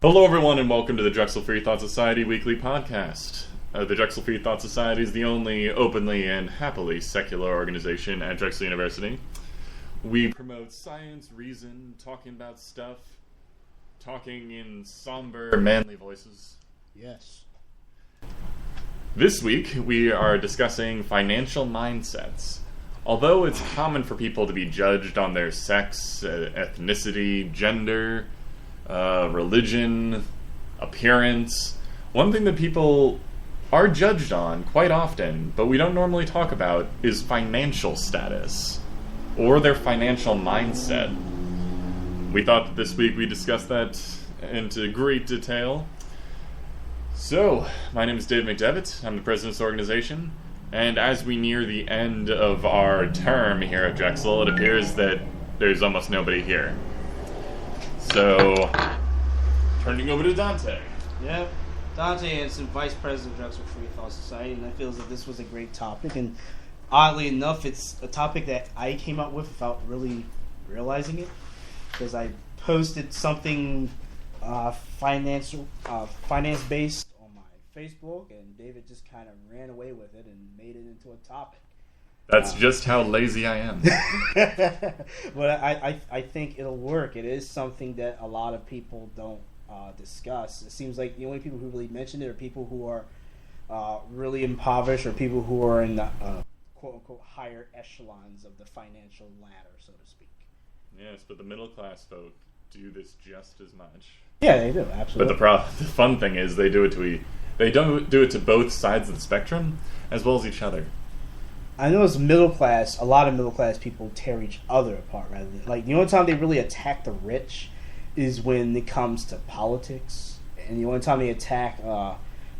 Hello, everyone, and welcome to the Drexel Free Thought Society weekly podcast. The Drexel Free Thought Society is the only openly and happily secular organization at Drexel University. We promote science, reason, talking about stuff, talking in somber, manly voices. Yes. This week, we are discussing financial mindsets. Although it's common for people to be judged on their sex, ethnicity, gender, religion, appearance, one thing that people are judged on quite often, but we don't normally talk about, is financial status, or their financial mindset. We thought that this week we'd discuss that into great detail. So, my name is Dave McDevitt, I'm the president of this organization, and as we near the end of our term here at Drexel, it appears that there's almost nobody here. So, turning over to Dante. Yep. Dante is the vice president of Drexel Free Thought Society, and I feel that this was a great topic. And oddly enough, it's a topic that I came up with without really realizing it, because I posted something finance-based on my Facebook, and David just kind of ran away with it and made it into a topic. That's just how lazy I am. But I think it'll work. It is something that a lot of people don't discuss. It seems like the only people who really mention it are people who are really impoverished, or people who are in the quote-unquote higher echelons of the financial ladder, so to speak. Yes, but the middle-class folk do this just as much. Yeah, they do, absolutely. But the fun thing is they don't do it to both sides of the spectrum, as well as each other. I know as a lot of middle class people tear each other apart rather than, like, the only time they really attack the rich is when it comes to politics, and the only time they attack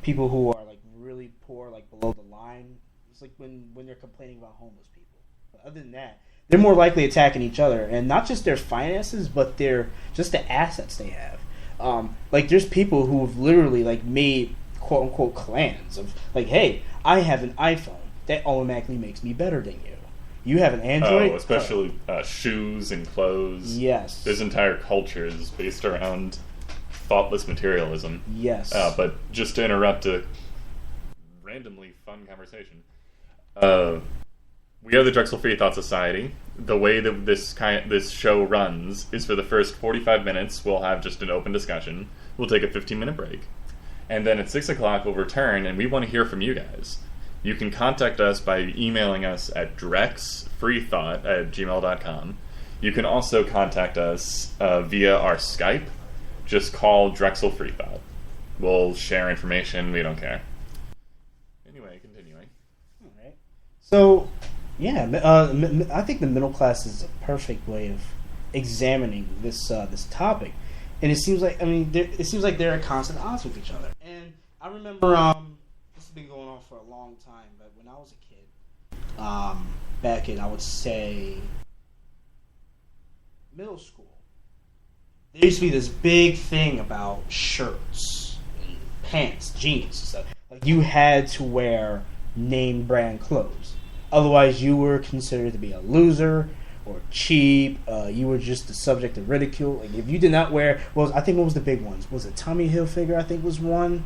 people who are like really poor, like below the line, it's like when they're complaining about homeless people. But other than that, they're more likely attacking each other, and not just their finances, but just the assets they have. Like, there's people who have literally like made quote unquote clans of like, hey, I have an iPhone. That automatically makes me better than you. You have an Android? Oh, especially shoes and clothes. Yes. There's entire cultures based around thoughtless materialism. Yes. But just to interrupt a randomly fun conversation, we are the Drexel Free Thought Society. The way that this show runs is for the first 45 minutes, we'll have just an open discussion. We'll take a 15-minute break. And then at 6 o'clock, we'll return, and we want to hear from you guys. You can contact us by emailing us at drexfreethought@gmail.com. You can also contact us via our Skype. Just call Drexel Free Thought. We'll share information. We don't care. Anyway, continuing. All right. So, yeah, I think the middle class is a perfect way of examining this topic, and it seems like they're at constant odds with each other. And I remember been going on for a long time, but when I was a kid, back in, I would say, middle school, there used to be this big thing about shirts and pants, jeans and stuff. Like, you had to wear name brand clothes. Otherwise, you were considered to be a loser or cheap. You were just the subject of ridicule. Like, if you did not wear, I think what was the big ones? Was it Tommy Hilfiger? I think was one.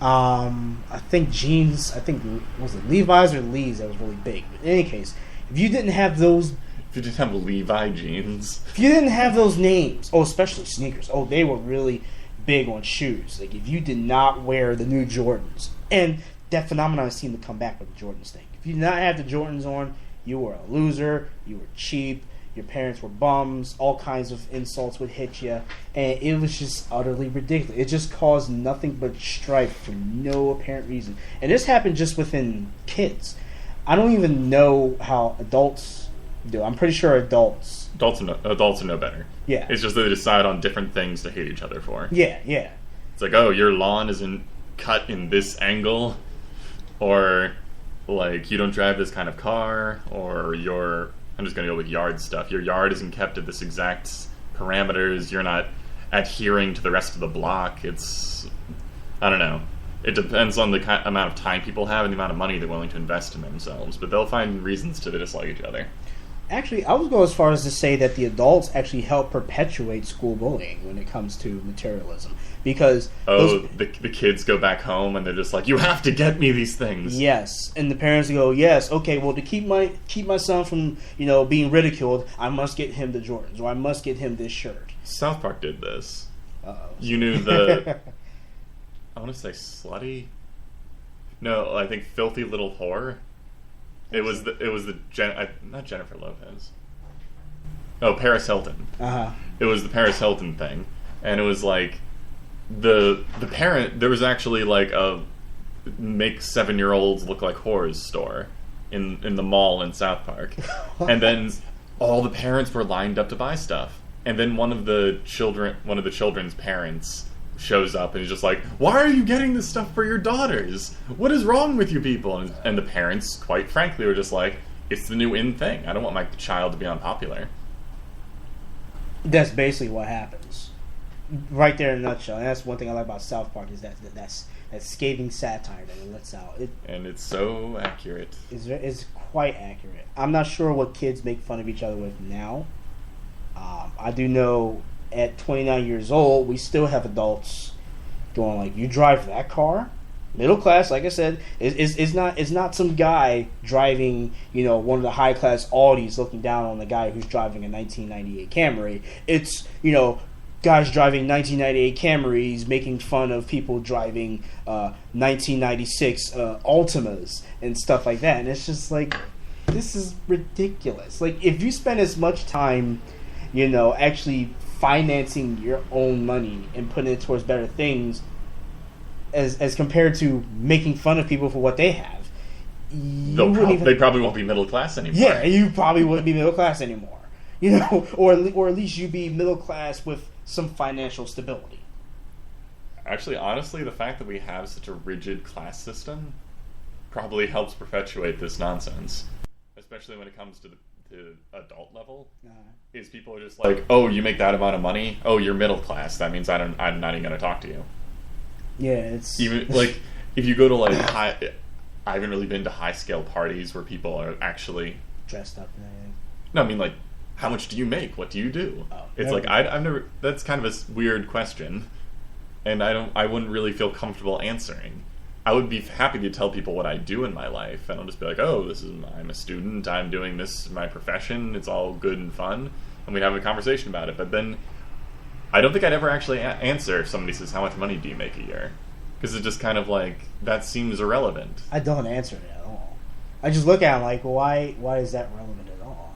I think jeans, was it Levi's or Lee's that was really big. But in any case, if you didn't have those... If you didn't have Levi jeans. If you didn't have those names, especially sneakers, they were really big on shoes. Like, if you did not wear the new Jordans, and that phenomenon seemed to come back with the Jordans thing. If you did not have the Jordans on, you were a loser, you were cheap, your parents were bums, all kinds of insults would hit you, and it was just utterly ridiculous. It just caused nothing but strife for no apparent reason. And this happened just within kids. I don't even know how adults do. I'm pretty sure adults are no better. Yeah. It's just that they decide on different things to hate each other for. Yeah. It's like, oh, your lawn isn't cut in this angle, or like you don't drive this kind of car, or I'm just going to go with yard stuff. Your yard isn't kept at this exact parameters. You're not adhering to the rest of the block. I don't know. It depends on the amount of time people have and the amount of money they're willing to invest in themselves. But they'll find reasons to dislike each other. Actually, I would go as far as to say that the adults actually help perpetuate school bullying when it comes to materialism. Because the kids go back home and they're just like, you have to get me these things. Yes, and the parents go, yes, okay, well, to keep my son from, being ridiculed, I must get him the Jordans, or I must get him this shirt. South Park did this. Uh-oh. You knew the... I want to say slutty? No, I think filthy little whore. It was not Jennifer Lopez. Oh, Paris Hilton. Uh-huh. It was the Paris Hilton thing, and it was like the parent. There was actually like a make 7-year-olds look like whores store in the mall in South Park, and then all the parents were lined up to buy stuff, and then one of the children's parents shows up and he's just like, why are you getting this stuff for your daughters? What is wrong with you people? And the parents, quite frankly, were just like, it's the new in thing. I don't want my child to be unpopular. That's basically what happens. Right there in a nutshell. And that's one thing I like about South Park is that's scathing satire that it lets out. And it's so accurate. It's quite accurate. I'm not sure what kids make fun of each other with now. I do know at 29 years old, we still have adults going like, you drive that car? Middle class, like I said, is not some guy driving, one of the high class Audis looking down on the guy who's driving a 1998 Camry. It's, guys driving 1998 Camrys making fun of people driving 1996 Altimas and stuff like that. And it's just like, this is ridiculous. Like, if you spend as much time, actually financing your own money and putting it towards better things as compared to making fun of people for what they have, they probably won't be middle class anymore. Yeah, you probably wouldn't be middle class anymore. Or at least you'd be middle class with some financial stability. Actually, honestly, the fact that we have such a rigid class system probably helps perpetuate this nonsense, especially when it comes to the adult level. Is people are just like, oh, you make that amount of money? Oh, you're middle class. That means I'm not even going to talk to you. Yeah, it's even like if you go to like I haven't really been to high scale parties where people are actually dressed up and everything. No, I mean like, how much do you make? What do you do? Oh, it's like I've never. That's kind of a weird question, and I wouldn't really feel comfortable answering. I would be happy to tell people what I do in my life, and I'll just be like, oh, I'm a student, I'm doing this, my profession, it's all good and fun, and we'd have a conversation about it. But then, I don't think I'd ever actually answer if somebody says, how much money do you make a year? Because it's just kind of like, that seems irrelevant. I don't answer it at all. I just look at it like, why is that relevant at all?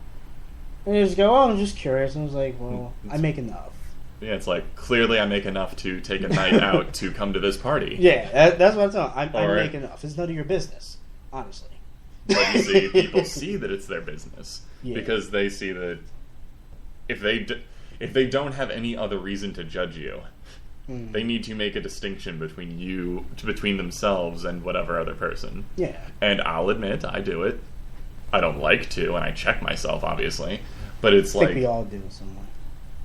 And you just go, oh, I'm just curious, and I was like, well, I make enough. Yeah, it's like, clearly I make enough to take a night out to come to this party. Yeah, that's what I'm telling you. I make enough. It's none of your business, honestly. But you see, people see that it's their business. Yeah. Because they see that if they don't have any other reason to judge you, they need to make a distinction between themselves and whatever other person. Yeah. And I'll admit, I do it. I don't like to, and I check myself, obviously. But it's I think we all do somewhere.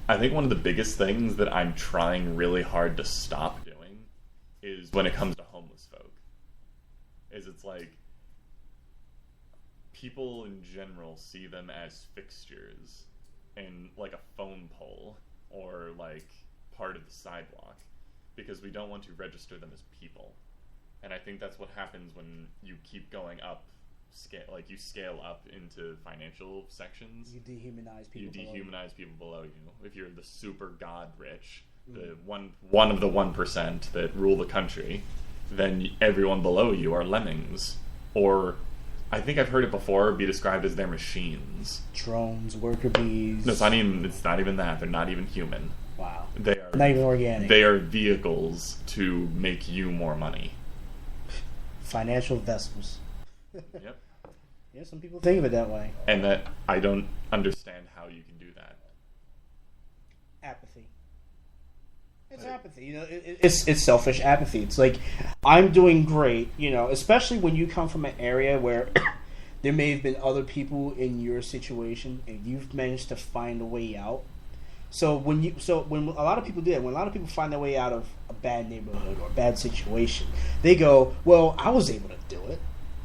I think one of the biggest things that I'm trying really hard to stop doing is when it comes to homeless folk. It's like people in general see them as fixtures in like a phone pole or like part of the sidewalk because we don't want to register them as people. And I think that's what happens when you keep going up. You scale up into financial sections. You dehumanize people below you. If you're the super god rich, the one of the 1% that rule the country, then everyone below you are lemmings. Or, I think I've heard it before be described as they're machines. Drones, worker bees. No, it's not even that. They're not even human. Wow. They are not even organic. They are vehicles to make you more money. Financial vessels. Yep. Yeah, some people think of it that way. And that I don't understand how you can do that. Apathy. It's apathy. It's selfish apathy. It's like, I'm doing great, especially when you come from an area where there may have been other people in your situation and you've managed to find a way out. So when a lot of people do that, when a lot of people find their way out of a bad neighborhood or a bad situation, they go, well, I was able to do it.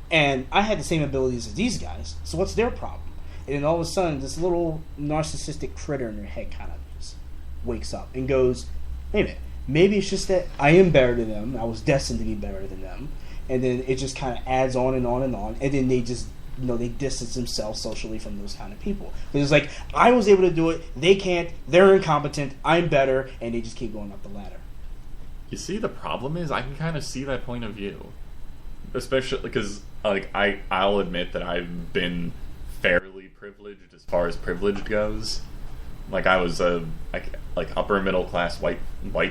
And I had the same abilities as these guys, so what's their problem? And then all of a sudden, this little narcissistic critter in their head kind of just wakes up and goes, wait a minute, maybe it's just that I am better than them. I was destined to be better than them. And then it just kind of adds on and on and on. And then they just, they distance themselves socially from those kind of people. Because it's like, I was able to do it. They can't. They're incompetent. I'm better. And they just keep going up the ladder. You see, the problem is I can kind of see that point of view. Especially because, like, I'll admit that I've been fairly privileged as far as privilege goes. Like, I was a upper middle class white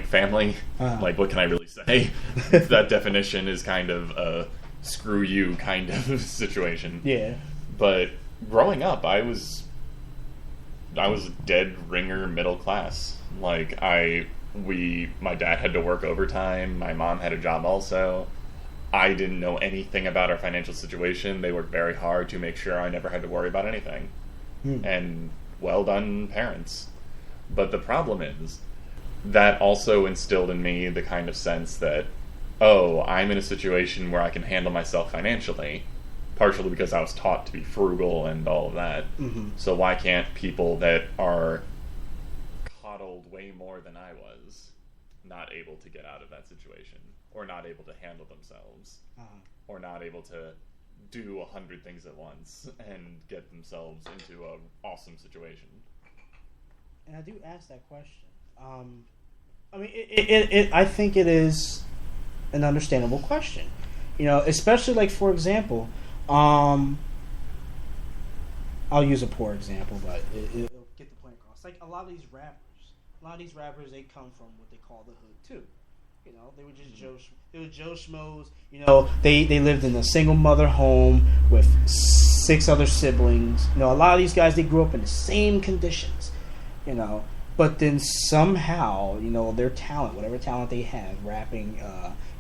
family. Like, what can I really say? That definition is kind of a screw you kind of situation. Yeah. But growing up, I was dead ringer middle class. Like, my dad had to work overtime. My mom had a job also. I didn't know anything about our financial situation. They worked very hard to make sure I never had to worry about anything. And well done, parents. But the problem is that also instilled in me the kind of sense that, oh, I'm in a situation where I can handle myself financially, partially because I was taught to be frugal and all of that. Mm-hmm. So why can't people that are coddled way more than I was not able to get out of that situation, or not able to handle themselves, or not able to do 100 things at once and get themselves into an awesome situation? And I do ask that question. I mean, I think it is an understandable question. Especially like, for example, I'll use a poor example, but it'll get the point across. Like a lot of these rappers, they come from what they call the hood too. They were just Joe Schmoes. They lived in a single mother home with 6 other siblings. A lot of these guys, they grew up in the same conditions. But then somehow, their talent, whatever talent they have, rapping,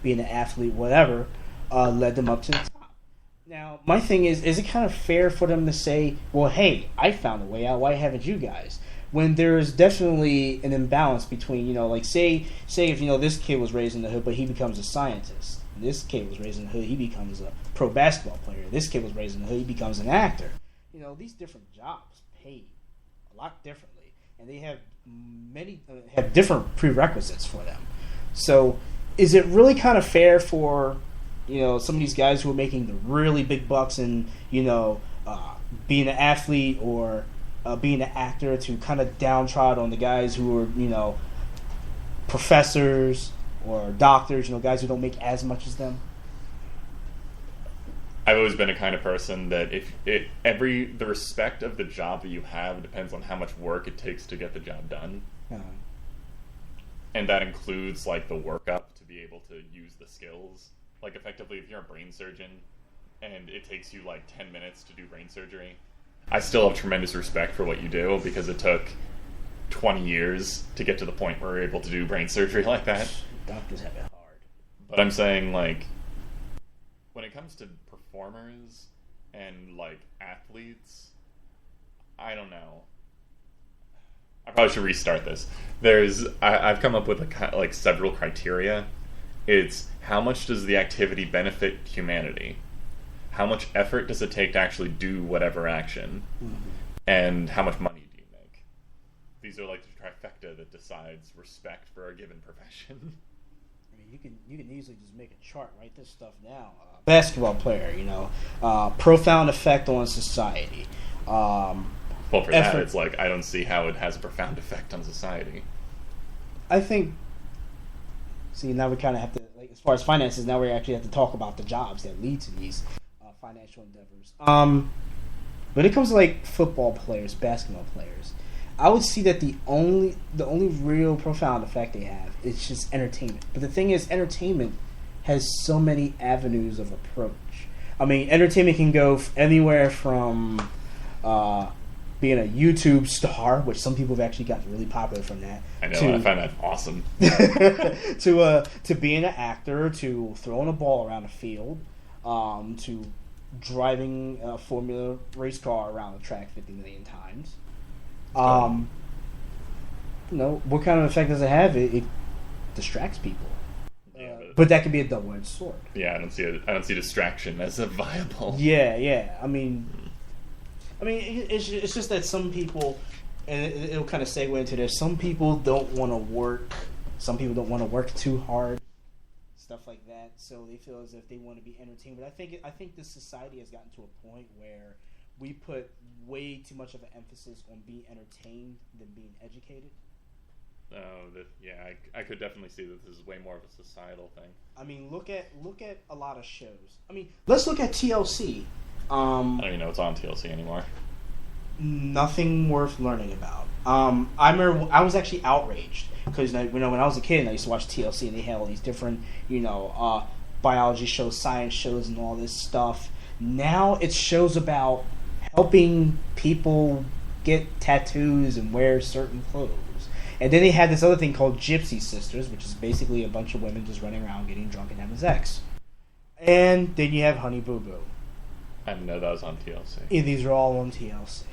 being an athlete, whatever, led them up to the top. Now, my thing is it kind of fair for them to say, well, hey, I found a way out, why haven't you guys? When there's definitely an imbalance between, like, say if, this kid was raised in the hood, but he becomes a scientist. This kid was raised in the hood, he becomes a pro basketball player. This kid was raised in the hood, he becomes an actor. These different jobs pay a lot differently. And they have have different prerequisites for them. So, is it really kind of fair for some of these guys who are making the really big bucks and being an athlete or being an actor to kind of downtrod on the guys who are professors or doctors, guys who don't make as much as them? I've always been a kind of person that the respect of the job that you have depends on how much work it takes to get the job done. Uh-huh. And that includes, like, the workup to be able to use the skills. Like, effectively, if you're a brain surgeon and it takes you, like, 10 minutes to do brain surgery, I still have tremendous respect for what you do because it took 20 years to get to the point where we're able to do brain surgery like that. Doctors have it hard. But I'm saying, like, when it comes to performers and, like, athletes, I don't know. I probably should restart this. I've come up with like several criteria. It's how much does the activity benefit humanity? How much effort does it take to actually do whatever action? Mm-hmm. And how much money do you make? These are like the trifecta that decides respect for a given profession. I mean, you can easily just make a chart, write this stuff down. Basketball player, profound effect on society. Well, for that, it's like, I don't see how it has a profound effect on society. I think... See, now we kind of have to... Like, as far as finances, now we actually have to talk about the jobs that lead to these financial endeavors. When it comes to, like, football players, basketball players, I would see that the only real profound effect they have is just entertainment. But the thing is, entertainment has so many avenues of approach. I mean, entertainment can go anywhere from... being a YouTube star, which some people have actually gotten really popular from that. I know, I find that awesome. to being an actor, to throwing a ball around a field, to driving a Formula race car around the track 50 million times. What kind of effect does it have? It distracts people. Yeah, but that could be a double-edged sword. Yeah, I don't see distraction as a viable. Yeah. I mean... I mean, it's just that some people, and it'll kind of segue into this. Some people don't want to work. Some people don't want to work too hard. Stuff like that. So they feel as if they want to be entertained. But I think this society has gotten to a point where we put way too much of an emphasis on being entertained than being educated. I could definitely see that this is way more of a societal thing. I mean, look at a lot of shows. I mean, let's look at TLC. I don't even know what's on TLC anymore. Nothing worth learning about. I remember I was actually outraged because when I was a kid and I used to watch TLC and they had all these different biology shows, science shows, and all this stuff. Now it's shows about helping people get tattoos and wear certain clothes. And then they had this other thing called Gypsy Sisters, which is basically a bunch of women just running around getting drunk and having sex. And then you have Honey Boo Boo. I didn't know that was on TLC. Yeah, these are all on TLC.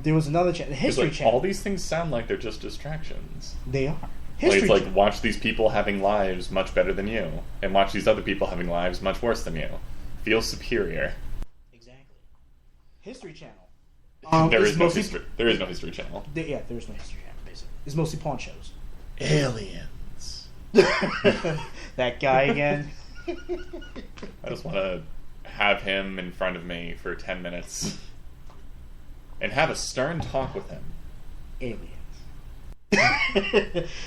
There was another channel, the History Channel. All these things sound like they're just distractions. They are. It's like watch these people having lives much better than you, and watch these other people having lives much worse than you. Feel superior. Exactly. History Channel. There is no History Channel. There is no History Channel, basically. It's mostly pawn shows. Aliens. That guy again. I just want to have him in front of me for 10 minutes and have a stern talk with him. Aliens.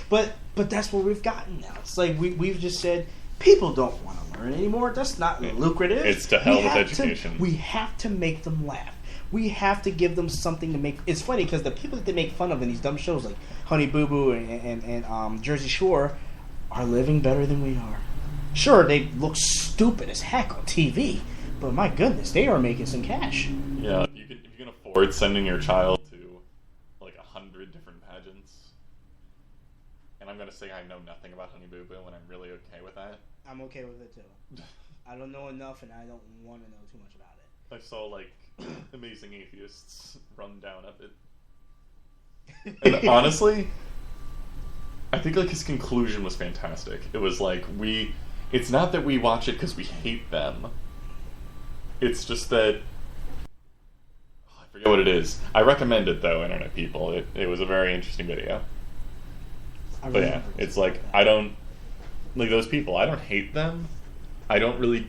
but that's where we've gotten now. It's like we've just said people don't want to learn anymore. That's not lucrative. It's to hell with education. We have to make them laugh. We have to give them something to make. It's funny because the people that they make fun of in these dumb shows like Honey Boo Boo and Jersey Shore are living better than we are. Sure, they look stupid as heck on TV, but my goodness, they are making some cash. Yeah, if you can afford sending your child to like 100 different pageants, and I'm gonna say I know nothing about Honey Boo Boo, and I'm really okay with that. I'm okay with it too. I don't know enough, and I don't want to know too much about it. I saw like Amazing Atheists rundown of it, and honestly, I think like his conclusion was fantastic. It was like it's not that we watch it because we hate them. It's just that I forget what it is. I recommend it though, internet people. It was a very interesting video. But yeah, it's like I don't like those people. I don't hate them. I don't really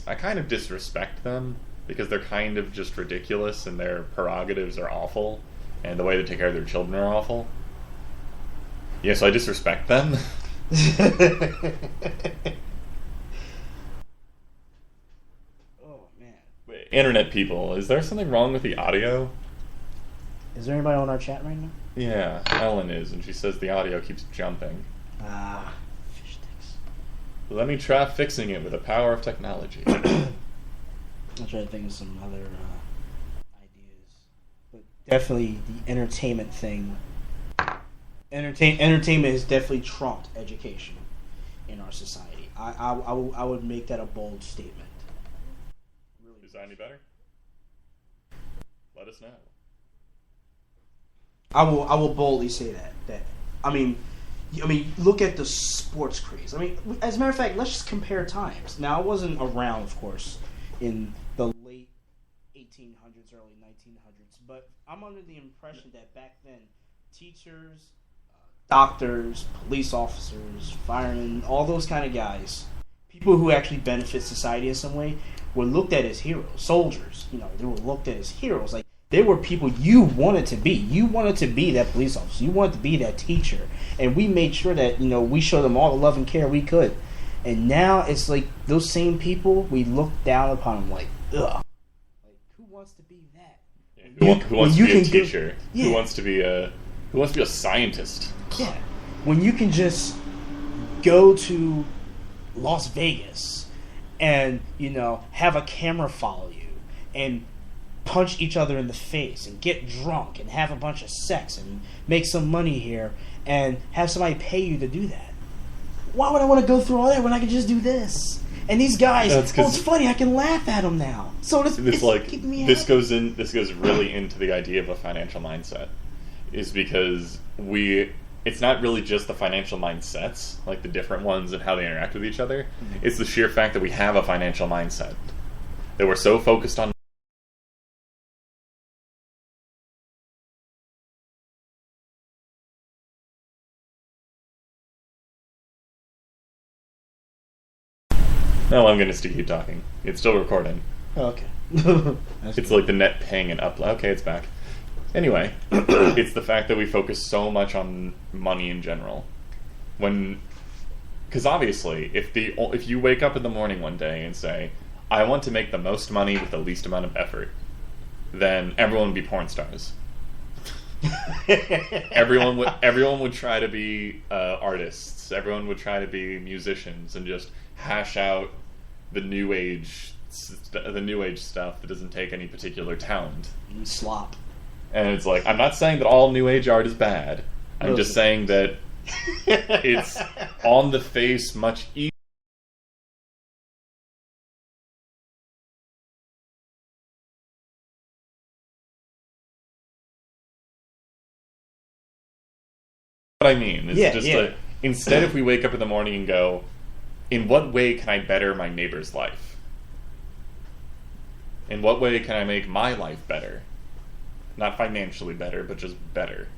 I kind of disrespect them because they're kind of just ridiculous and their prerogatives are awful and the way they take care of their children are awful. Yeah, so I disrespect them. Oh man. Wait, internet people, is there something wrong with the audio? Is there anybody on our chat right now? Yeah, Ellen is, and she says the audio keeps jumping. Fish sticks. Let me try fixing it with the power of technology. I'll try to think of some other ideas. But definitely the entertainment thing. Entertainment has definitely trumped education in our society. I would make that a bold statement. Really. Is that any better? Let us know. I will boldly say that I mean, look at the sports craze. I mean, as a matter of fact, let's just compare times. Now, I wasn't around, of course, in the late 1800s, early 1900s, but I'm under the impression that back then, teachers, doctors, police officers, firemen, all those kind of guys, people who actually benefit society in some way, were looked at as heroes. Soldiers, they were looked at as heroes. Like, they were people you wanted to be. You wanted to be that police officer. You wanted to be that teacher. And we made sure that, we showed them all the love and care we could. And now it's like those same people, we look down upon them like, ugh. Like, who wants to be that? Yeah, who wants to be a teacher? Yeah. Who wants to be a scientist? Yeah. When you can just go to Las Vegas and, have a camera follow you and punch each other in the face and get drunk and have a bunch of sex and make some money here and have somebody pay you to do that. Why would I want to go through all that when I can just do this? And these guys, it's funny, I can laugh at them now. So this goes really into the idea of a financial mindset. Is because it's not really just the financial mindsets, like the different ones and how they interact with each other. Mm-hmm. It's the sheer fact that we have a financial mindset. That we're so focused on No, I'm going to keep talking. It's still recording. Oh, okay. It's like the net ping and upload. Okay, it's back. Anyway, it's the fact that we focus so much on money in general. Because obviously, if you wake up in the morning one day and say, I want to make the most money with the least amount of effort, then everyone would be porn stars. everyone would try to be artists. Everyone would try to be musicians and just hash out the new age stuff that doesn't take any particular talent. Slop. And it's like, I'm not saying that all new age art is bad. I'm just saying that it's on the face much easier. What I mean is instead if we wake up in the morning and go, in what way can I better my neighbor's life? In what way can I make my life better? Not financially better, but just better.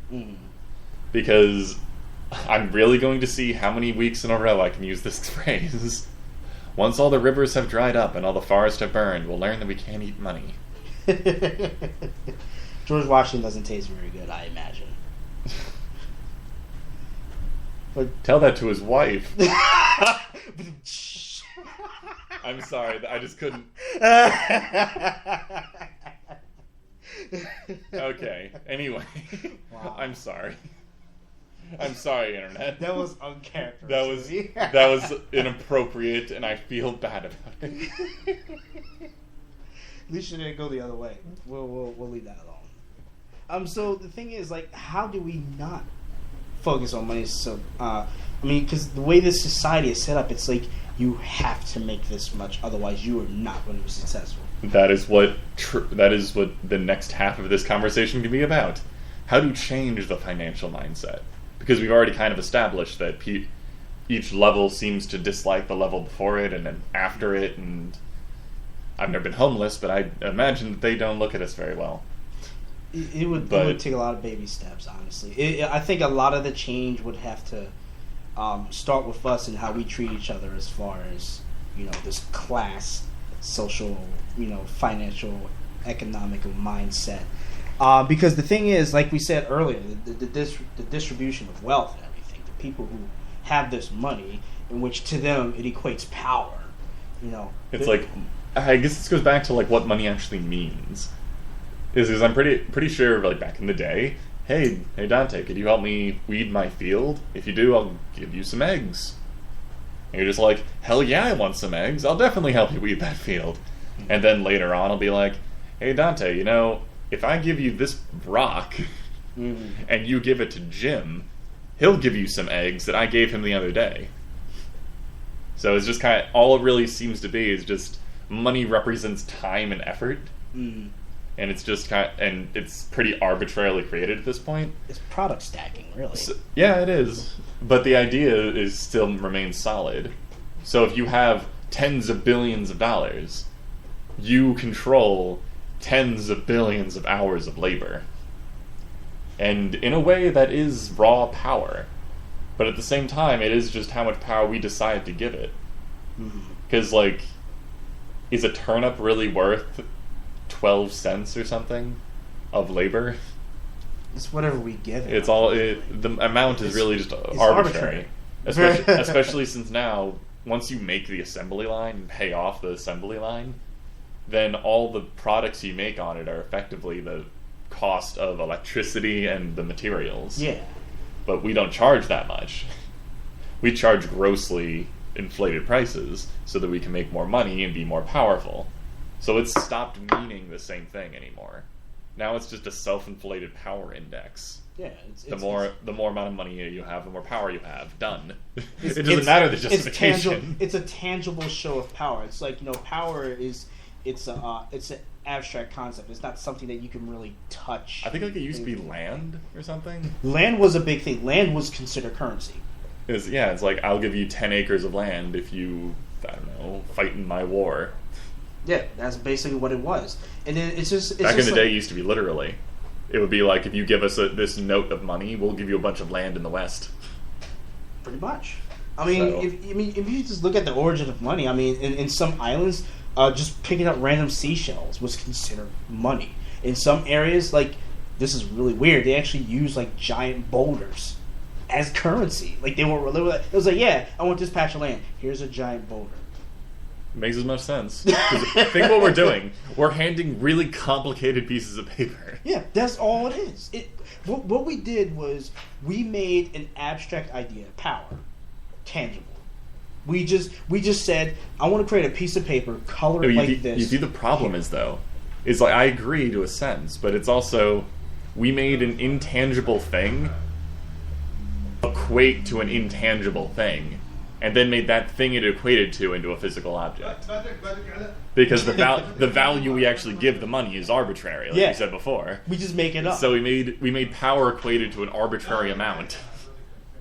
Because I'm really going to see how many weeks in a row I can use this phrase. Once all the rivers have dried up and all the forests have burned, we'll learn that we can't eat money. George Washington doesn't taste very good, I imagine. But tell that to his wife. I'm sorry, I just couldn't. Okay, anyway. Wow. I'm sorry, Internet. That was uncharacteristic. That was inappropriate, and I feel bad about it. At least you didn't go the other way. We'll leave that alone. So the thing is, like, how do we not focus on money? So, because the way this society is set up, it's like you have to make this much, otherwise you are not going to be successful. That is what the next half of this conversation can be about. How to change the financial mindset. Because we've already kind of established that each level seems to dislike the level before it and then after it, and I've never been homeless, but I imagine that they don't look at us very well. It would take a lot of baby steps, honestly. I think a lot of the change would have to start with us and how we treat each other as far as, this class, social, financial, economical mindset. Because the thing is, like we said earlier, the distribution of wealth and everything, the people who have this money, in which to them it equates power. It's like, I guess this goes back to like what money actually means. Is I'm pretty sure, like back in the day, hey Dante, could you help me weed my field? If you do, I'll give you some eggs. And you're just like, hell yeah, I want some eggs. I'll definitely help you weed that field. And then later on, I'll be like, hey Dante, if I give you this rock and you give it to Jim, he'll give you some eggs that I gave him the other day. So it's just kind of, all it really seems to be is just money represents time and effort. And it's just and it's pretty arbitrarily created at this point. It's product stacking, really. So, yeah, it is. But the idea still remains solid. So if you have tens of billions of dollars, you control tens of billions of hours of labor. And in a way, that is raw power. But at the same time, it is just how much power we decide to give it. Because, is a turnip really worth 12 cents or something of labor? It's whatever we give it. The amount is really just arbitrary. Especially since now, once you make the assembly line and pay off the assembly line, then all the products you make on it are effectively the cost of electricity and the materials. Yeah. But we don't charge that much. We charge grossly inflated prices so that we can make more money and be more powerful. So it's stopped meaning the same thing anymore. Now it's just a self-inflated power index. Yeah, the more amount of money you have, the more power you have. Done. It doesn't matter the justification. It's a tangible show of power. It's like, power is it's an abstract concept. It's not something that you can really touch. I think it used to be land or something. Land was a big thing. Land was considered currency. It's like, I'll give you 10 acres of land if you, fight in my war. Yeah, that's basically what it was. And then it's just... Back in the day, it used to be literally. It would be like, if you give us this note of money, we'll give you a bunch of land in the West. Pretty much. I mean, So- if you just look at the origin of money, I mean, in some islands, just picking up random seashells was considered money. In some areas, like, this is really weird, they actually use, like, giant boulders as currency. Like, they were like, it was like, yeah, I want this patch of land. Here's a giant boulder. Makes as much sense. 'Cause think what we're doing. We're handing really complicated pieces of paper. Yeah, that's all it is. What we did was we made an abstract idea, power, tangible. We just said, I want to create a piece of paper colored this. You see, the problem is like, I agree to a sense, but it's also, we made an intangible thing equate to an intangible thing, and then made that thing it equated to into a physical object. Because the value we actually give the money is arbitrary, like you said before. We just make it up. So we made power equated to an arbitrary amount.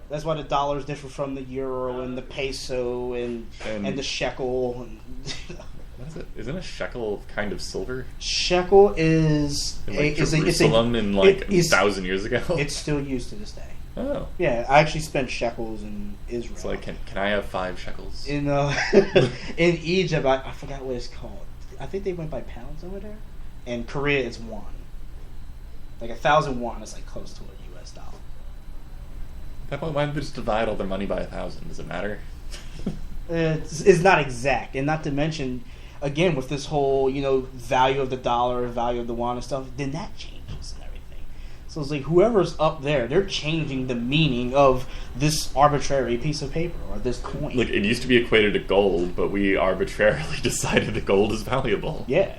That's why the dollar is different from the euro and the peso and the shekel. What is it? Isn't a shekel kind of silver? Shekel is Jerusalem in like 1,000 years ago. It's still used to this day. Oh. Yeah, I actually spent shekels in Israel. It's like, can I have 5 shekels? In in Egypt, I forgot what it's called. I think they went by pounds over there. And Korea, it's won. Like 1,000 won is like close to a US dollar. At that point, why don't they just divide all their money by 1,000? Does it matter? It's not exact, and not to mention, again, with this whole value of the dollar, value of the won and stuff, then that changes and everything. So it's like whoever's up there, they're changing the meaning of this arbitrary piece of paper or this coin. Like, it used to be equated to gold, but we arbitrarily decided that gold is valuable. Yeah,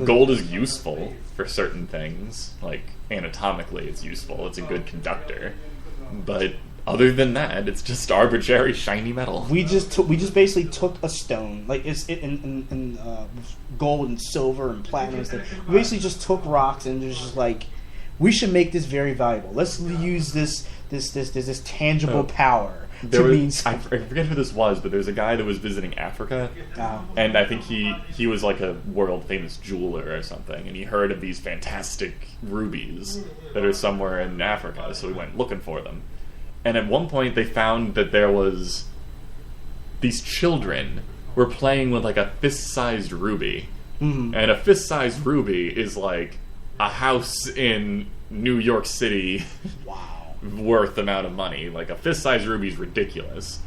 gold is useful for certain things. Like, anatomically, it's useful. It's a good conductor. But other than that, it's just arbitrary shiny metal. We just basically took a stone, like it's in gold and silver and platinum and stuff. We basically just took rocks and just like, we should make this very valuable. Let's use this tangible power to mean something. I forget who this was, but there's a guy that was visiting Africa, and I think he was like a world famous jeweler or something, and he heard of these fantastic rubies that are somewhere in Africa, so he went looking for them. And at one point they found that there was, these children were playing with like a fist-sized ruby. Mm-hmm. And a fist-sized ruby is like a house in New York City. Wow. Worth amount of money. Like, a fist-sized ruby is ridiculous.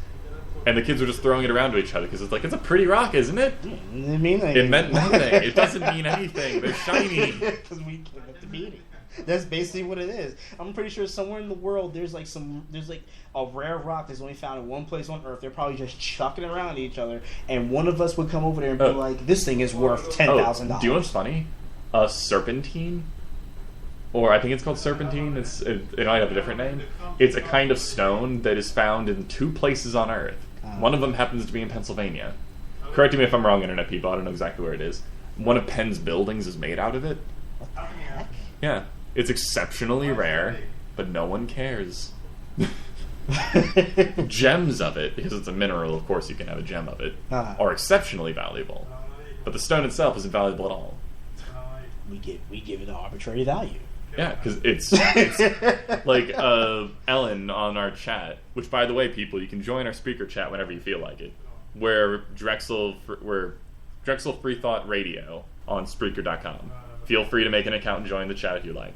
And the kids were just throwing it around to each other because it's like, it's a pretty rock, isn't it? It mean anything. It meant nothing. It doesn't mean anything. They're shiny. Because we give it the meaning. That's basically what it is. I'm pretty sure somewhere in the world there's like a rare rock that's only found in one place on Earth. They're probably just chucking it around each other, and one of us would come over there and be like, "This thing is worth $10,000." Do you know what's funny? Serpentine, or I think it's called serpentine. It might have a different name. It's a kind of stone that is found in 2 places on Earth. One of them happens to be in Pennsylvania. Correct me if I'm wrong, internet people. I don't know exactly where it is. One of Penn's buildings is made out of it. What the heck? Yeah. It's exceptionally rare, but no one cares. Gems of it, because it's a mineral, of course you can have a gem of it, are exceptionally valuable. But the stone itself isn't valuable at all. We give it an arbitrary value. Yeah, because it's like Ellen on our chat, which, by the way, people, you can join our Spreaker chat whenever you feel like it. We're Drexel Free Thought Radio on Spreaker.com. Feel free to make an account and join the chat if you like.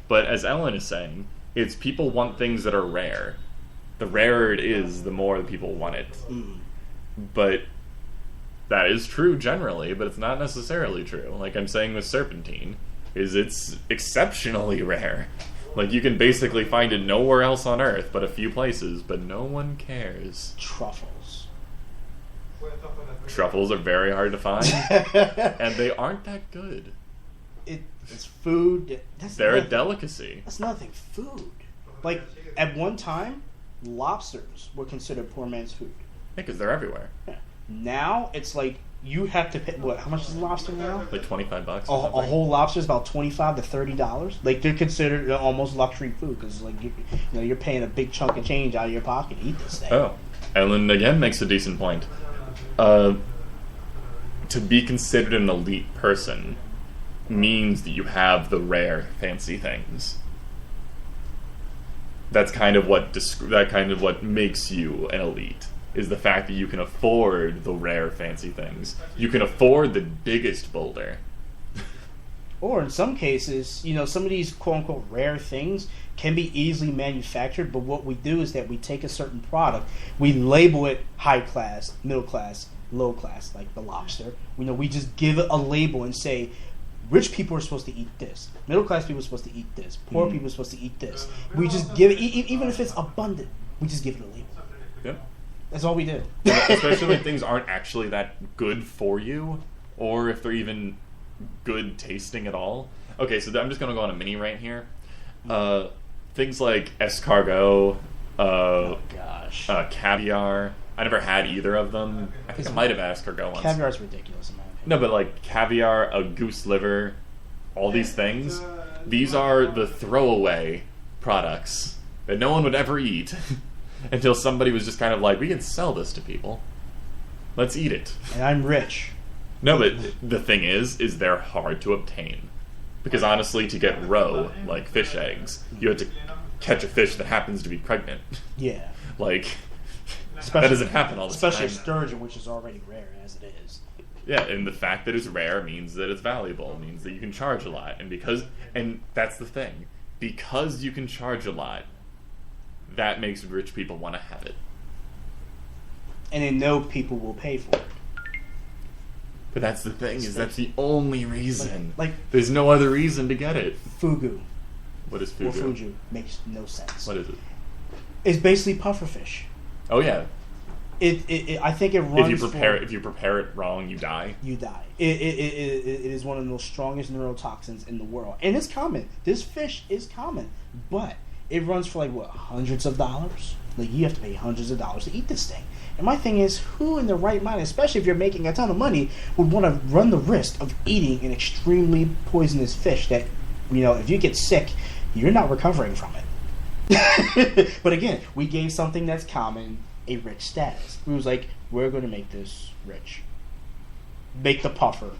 But as Ellen is saying, it's people want things that are rare. The rarer it is, the more the people want it. Mm. But that is true generally, but it's not necessarily true. Like I'm saying with serpentine, it's exceptionally rare. Like you can basically find it nowhere else on Earth but a few places, but no one cares. Truffles. Truffles are very hard to find, and they aren't that good. It's food. They're a delicacy. That's nothing. Food. Like, at one time, lobsters were considered poor man's food. Yeah, because they're everywhere. Yeah. Now, it's like, you have to pay, how much is a lobster now? Like $25. A whole lobster is about $25 to $30. Like, they're considered almost luxury food, because, like, you're paying a big chunk of change out of your pocket to eat this thing. Oh. Ellen, again, makes a decent point. To be considered an elite person means that you have the rare, fancy things. That's kind of what makes you an elite, is the fact that you can afford the rare, fancy things. You can afford the biggest boulder. Or in some cases, some of these quote-unquote rare things can be easily manufactured, but what we do is that we take a certain product, we label it high class, middle class, low class, like the lobster. We just give it a label and say, rich people are supposed to eat this. Middle class people are supposed to eat this. Poor people are supposed to eat this. We just give it, even if it's abundant, we just give it a label. Yeah. That's all we do. Especially when things aren't actually that good for you, or if they're even good tasting at all. Okay, so I'm just going to go on a mini rant here. Things like escargot, caviar. I never had either of them. I think I might have had escargot once. Caviar's ridiculous in my opinion. No, but like caviar, a goose liver, all these things, these are the throwaway products that no one would ever eat until somebody was just kind of like, we can sell this to people. Let's eat it. And I'm rich. No, but the thing is they're hard to obtain. Because honestly, to get roe, like fish eggs, you have to catch a fish that happens to be pregnant. Yeah. That doesn't happen all the time. Especially sturgeon, which is already rare as it is. Yeah, and the fact that it's rare means that it's valuable, means that you can charge a lot. And that's the thing. Because you can charge a lot, that makes rich people want to have it. And they know people will pay for it. But that's the thing, that's the only reason. Like there's no other reason to get it. Fugu. What is fugu? Or fuju. Makes no sense. What is it? It's basically pufferfish. Oh yeah. I think it runs. If you prepare it wrong, you die. You die. It is one of the most strongest neurotoxins in the world, and it's common. This fish is common, but it runs for hundreds of dollars. Like you have to pay hundreds of dollars to eat this thing. And my thing is, who in their right mind, especially if you're making a ton of money, would want to run the risk of eating an extremely poisonous fish that, if you get sick, you're not recovering from it. But again, we gave something that's common a rich status. We was like, we're going to make this rich. Make the puffer,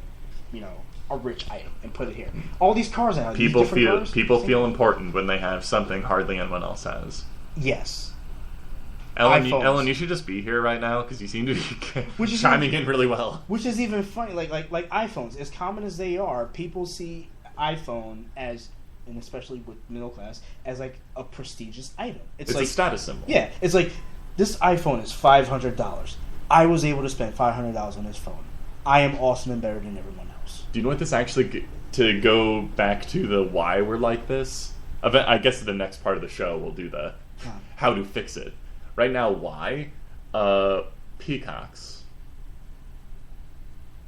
a rich item and put it here. All these cars out. People feel important when they have something hardly anyone else has. Yes. Ellen, you should just be here right now because you seem to be chiming in really well. Which is even funny. Like iPhones, as common as they are, people see iPhone as, and especially with middle class, as like a prestigious item. It's like a status symbol. Yeah, it's like this iPhone is $500. I was able to spend $500 on this phone. I am awesome and better than everyone else. Do you know what this actually? To go back to the why we're like this. I guess the next part of the show we'll do the how to fix it. Right now, why? Peacocks.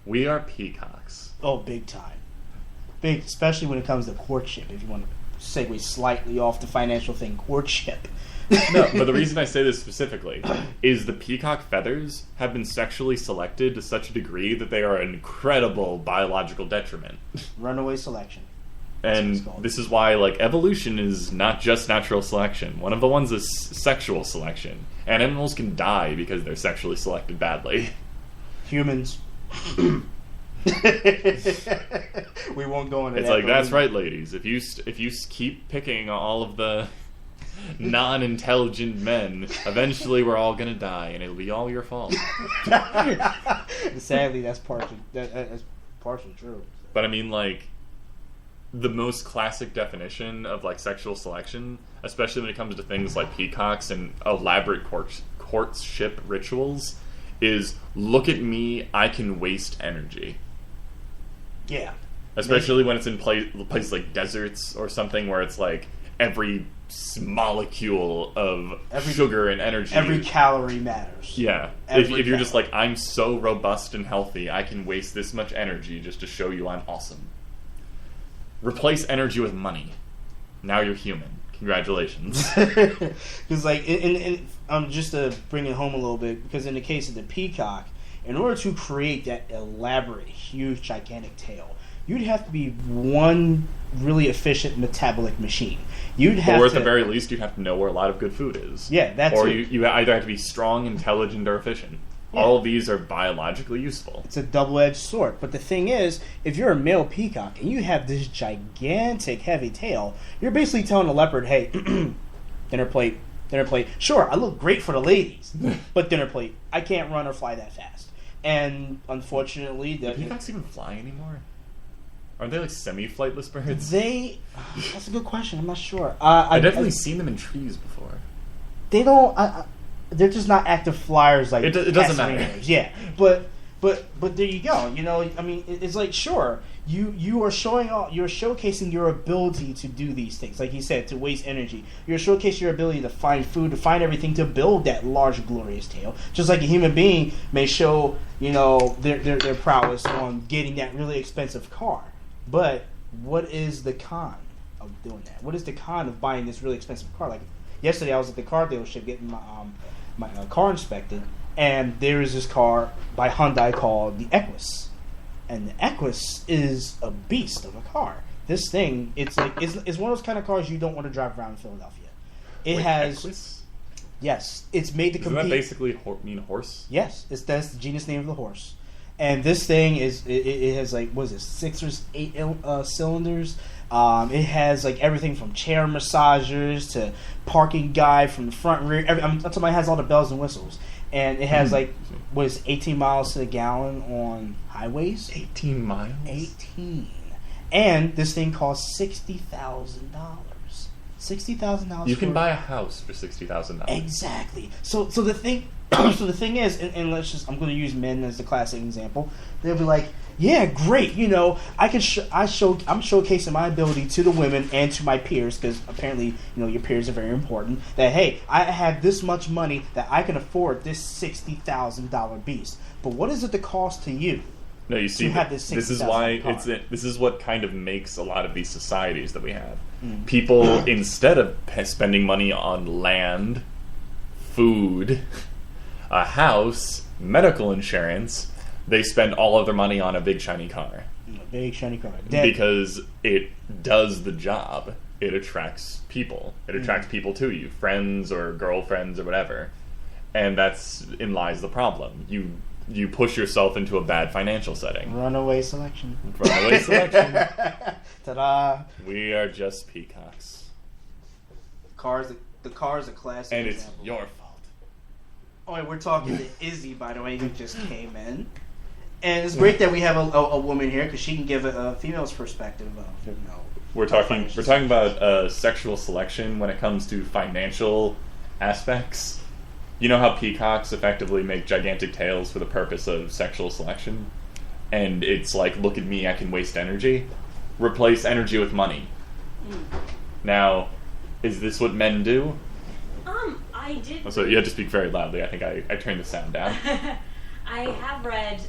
We are peacocks. Oh, big time. Big, especially when it comes to courtship. If you want to segue slightly off the financial thing, courtship. No, but the reason I say this specifically is the peacock feathers have been sexually selected to such a degree that they are an incredible biological detriment. Runaway selection. And this is why, evolution is not just natural selection. One of the ones is sexual selection. And animals can die because they're sexually selected badly. Humans. We won't go into that. It's like, that's right, ladies. If you keep picking all of the non-intelligent men, eventually we're all going to die, and it'll be all your fault. Sadly, that's partially true. But I mean, the most classic definition of sexual selection, especially when it comes to things like peacocks and elaborate courtship rituals, is look at me, I can waste energy. Yeah. Especially when it's in places like deserts or something where it's every molecule of sugar and energy. Every calorie matters. Yeah. If you're just I'm so robust and healthy, I can waste this much energy just to show you I'm awesome. Replace energy with money. Now you're human. Congratulations. Because just to bring it home a little bit, because in the case of the peacock, in order to create that elaborate, huge, gigantic tail, you'd have to be one really efficient metabolic machine. Or at the very least, you'd have to know where a lot of good food is. Yeah, that's Or you either have to be strong, intelligent, or efficient. Yeah. All of these are biologically useful. It's a double-edged sword. But the thing is, if you're a male peacock and you have this gigantic, heavy tail, you're basically telling a leopard, hey, Dinner plate. Sure, I look great for the ladies, but dinner plate. I can't run or fly that fast. And unfortunately, do peacocks even fly anymore? Aren't they like semi-flightless birds? That's a good question. I'm not sure. I've definitely seen them in trees before. They don't. They're just not active flyers like it doesn't matter. Yeah, but there you go. You know, I mean, it's like sure you're showcasing your ability to do these things, like you said, to waste energy. You're showcasing your ability to find food, to find everything, to build that large, glorious tail. Just like a human being may show, you know, their prowess on getting that really expensive car. But what is the con of doing that? What is the con of buying this really expensive car? Like yesterday, I was at the car dealership getting my car inspected, and there is this car by Hyundai called the Equus, and the Equus is a beast of a car. This thing, it's one of those kind of cars you don't want to drive around in Philadelphia. It has Equus? Yes, it's made to compete. Doesn't that basically mean horse? Yes, that's the genus name of the horse. And this thing it has like, what is it, 6 or 8 cylinders. It has like everything from chair massagers to parking guide from the front and rear. I'm talking about, it has all the bells and whistles. And it has like, what is it, 18 miles to the gallon on highways? 18 miles? 18. And this thing costs $60,000. $60,000. You can buy a house for $60,000. Exactly. So the thing, the thing is, and let's just, I'm going to use men as the classic example. They'll be like, yeah, great. You know, I'm showcasing my ability to the women and to my peers, because apparently, you know, your peers are very important. That hey, I have this much money that I can afford this $60,000 beast. But what is it the cost to you? No, you see, this is why this is what kind of makes a lot of these societies that we have. People, instead of spending money on land, food, a house, medical insurance, they spend all of their money on a big shiny car. A big shiny car. Because it does the job. It attracts people. It attracts people to you, friends or girlfriends or whatever. And that's in lies the problem. You push yourself into a bad financial setting. Runaway selection. Runaway selection. Ta-da! We are just peacocks. The car is a classic and example. It's your fault. Oh, and we're talking to Izzy, by the way, who just came in. And it's great that we have a woman here, because she can give a female's perspective of, you know. We're talking about sexual selection when it comes to financial aspects. You know how peacocks effectively make gigantic tails for the purpose of sexual selection? And it's like, look at me, I can waste energy. Replace energy with money. Now, is this what men do? I did... So you had to speak very loudly. I think I turned the sound down. I have read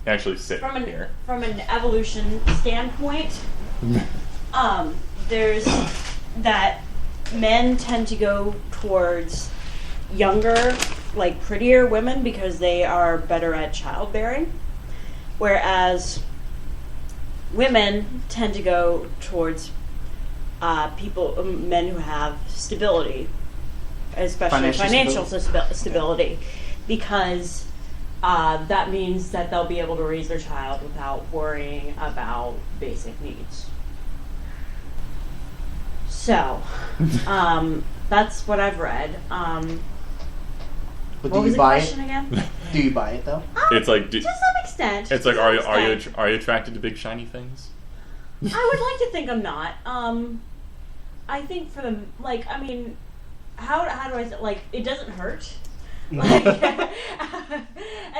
Actually sit here. From an evolution standpoint, there's that men tend to go towards younger, like prettier women because they are better at childbearing, whereas women tend to go towards men who have stability, especially financial stability, because that means that they'll be able to raise their child without worrying about basic needs. So, that's what I've read. But what was the question again? Do you buy it though? It's like to some extent. It's like, are you attracted to big shiny things? I would like to think I'm not. I think for the how do I say, like, it doesn't hurt. Like, and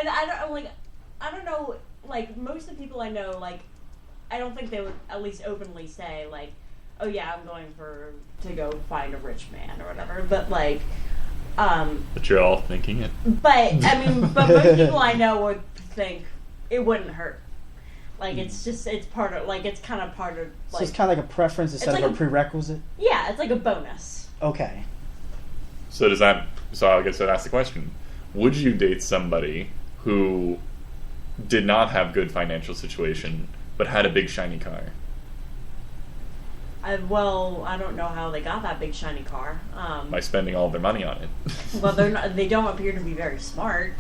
I don't know, like, most of the people I know, like, I don't think they would at least openly say, like, oh yeah, I'm going to go find a rich man or whatever, but like, but you're all thinking it. But most people I know would think it wouldn't hurt. Like, it's part of, like, it's kind of part of, like... So it's kind of like a preference instead of a prerequisite? Yeah, it's like a bonus. Okay. So I guess I'd ask the question, would you date somebody who did not have good financial situation, but had a big shiny car? I don't know how they got that big shiny car. By spending all their money on it. Well, they don't appear to be very smart.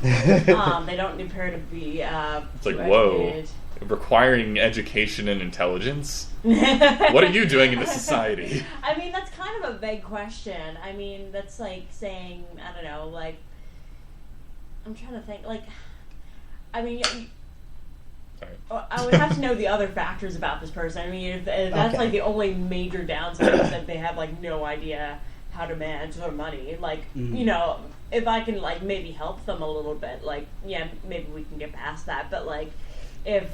They don't appear to be it's like, educated. whoa, requiring education and intelligence. What are you doing in this society? I mean, that's kind of a vague question. I mean, that's like saying, I don't know, like, I'm trying to think, like, I mean, Sorry. I would have to know the other factors about this person. I mean, if that's like the only major downside is that they have like no idea how to manage their money. Like, you know, if I can like maybe help them a little bit, like, yeah, maybe we can get past that. But like, if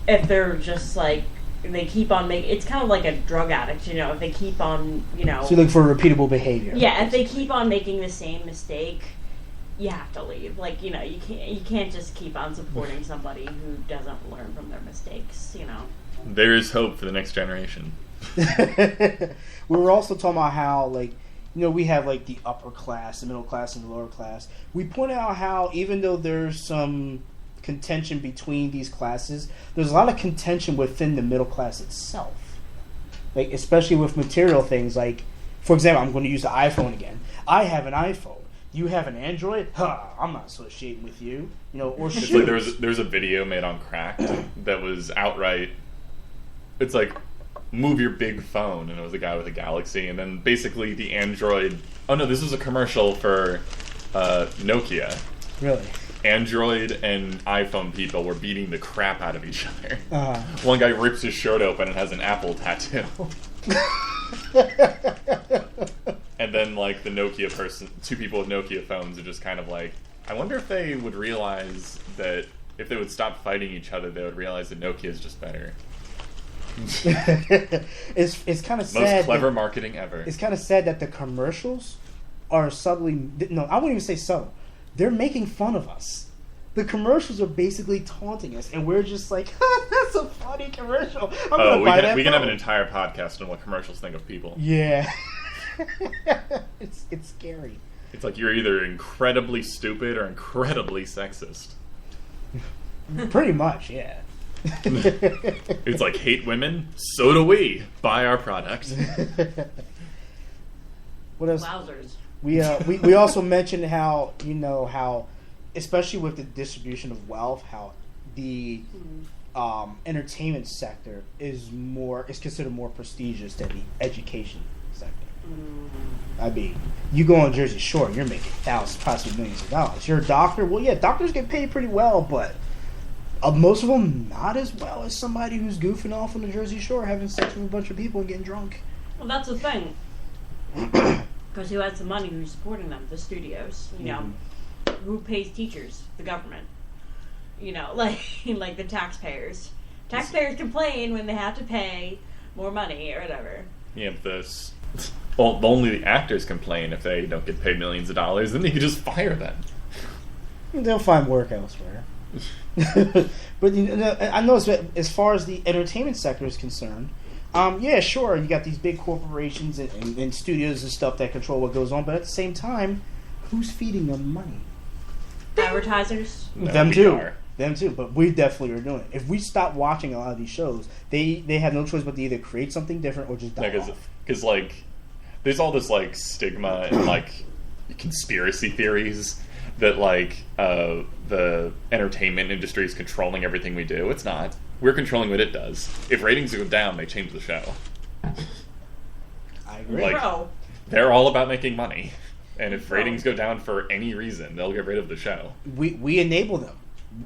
they're just like they keep on making, it's kind of like a drug addict, you know. If they keep on, you know, So you look for repeatable behavior. yeah, if they keep on making the same mistake, you have to leave. Like, you know, you can't just keep on supporting somebody who doesn't learn from their mistakes, you know. There is hope for the next generation. We were also talking about how, like, you know, we have like the upper class, the middle class, and the lower class. We pointed out how even though there's some contention between these classes, there's a lot of contention within the middle class itself. Like, especially with material things. Like, for example, I'm going to use the iPhone again. I have an iPhone. You have an Android? I'm not associating with you. You know, or It's shoes. like there's a video made on Cracked that was outright. It's like, move your big phone, and it was a guy with a Galaxy, and then basically the Android. Oh no, this was a commercial for Nokia. Really? Android and iPhone people were beating the crap out of each other. Uh-huh. One guy rips his shirt open and has an Apple tattoo. And then, like, the Nokia person, two people with Nokia phones are just kind of like, I wonder if they would realize that if they would stop fighting each other, they would realize that Nokia is just better. It's kind of sad. Most clever marketing ever. It's kind of sad that the commercials are subtly. No, I wouldn't even say subtle. They're making fun of us. The commercials are basically taunting us, and we're just like, "That's a funny commercial. I'm gonna buy that." We can have an entire podcast on what commercials think of people. Yeah, it's scary. It's like you're either incredibly stupid or incredibly sexist. Pretty much, yeah. It's like, hate women? So do we. Buy our product. What else? Wowzers. We also mentioned how, you know, how, especially with the distribution of wealth, how the entertainment sector is considered more prestigious than the education sector. I mean, you go on Jersey Shore, you're making thousands, possibly millions of dollars. You're a doctor. Well, yeah, doctors get paid pretty well, but most of them not as well as somebody who's goofing off on the Jersey Shore, having sex with a bunch of people and getting drunk. Well, that's the thing. Because who has the money? Who's supporting them? The studios. You know, who pays teachers? The government. You know, like the taxpayers. Taxpayers complain when they have to pay more money or whatever. Yeah, but only the actors complain if they don't get paid millions of dollars. Then you could just fire them. They'll find work elsewhere. But you know, I know as far as the entertainment sector is concerned, yeah, sure, you got these big corporations and studios and stuff that control what goes on, but at the same time, who's feeding them money? Advertisers. No, Them we too. are. Them too, but we definitely are doing it. If we stop watching a lot of these shows, they have no choice but to either create something different or just die off. Because like, there's all this like stigma and like conspiracy theories that like the entertainment industry is controlling everything we do. It's not. We're controlling what it does. If ratings go down, they change the show. I agree. Like, Bro. they're all about making money. And if ratings go down for any reason, they'll get rid of the show. We enable them.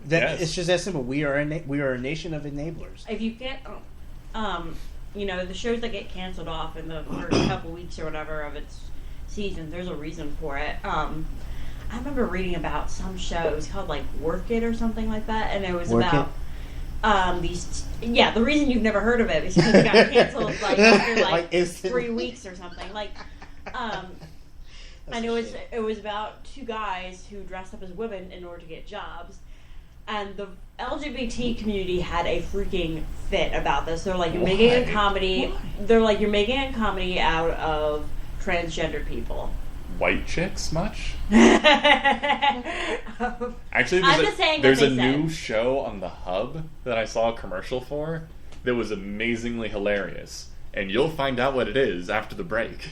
Yes. It's just that simple. We are a nation of enablers. If you get, you know, the shows that get canceled off in the first couple weeks or whatever of its season, there's a reason for it. I remember reading about some shows called like Work It or something like that, and it was Work about the reason you've never heard of it is because it got canceled like after like 3 weeks or something. Like, and it was about two guys who dressed up as women in order to get jobs. And the LGBT community had a freaking fit about this. They're like, you're making a comedy. They're like, you're making a comedy out of transgendered people. White chicks much? I'm Actually, just saying there's what a they new said. show on the Hub that I saw a commercial for that was amazingly hilarious. And you'll find out what it is after the break.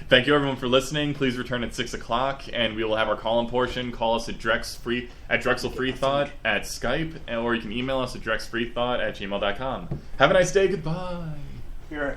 Thank you, everyone, for listening. Please return at 6 o'clock, and we will have our call-in portion. Call us at Drexel Freethought at Skype, or you can email us at drexfreethought@gmail.com. Have a nice day. Goodbye. You're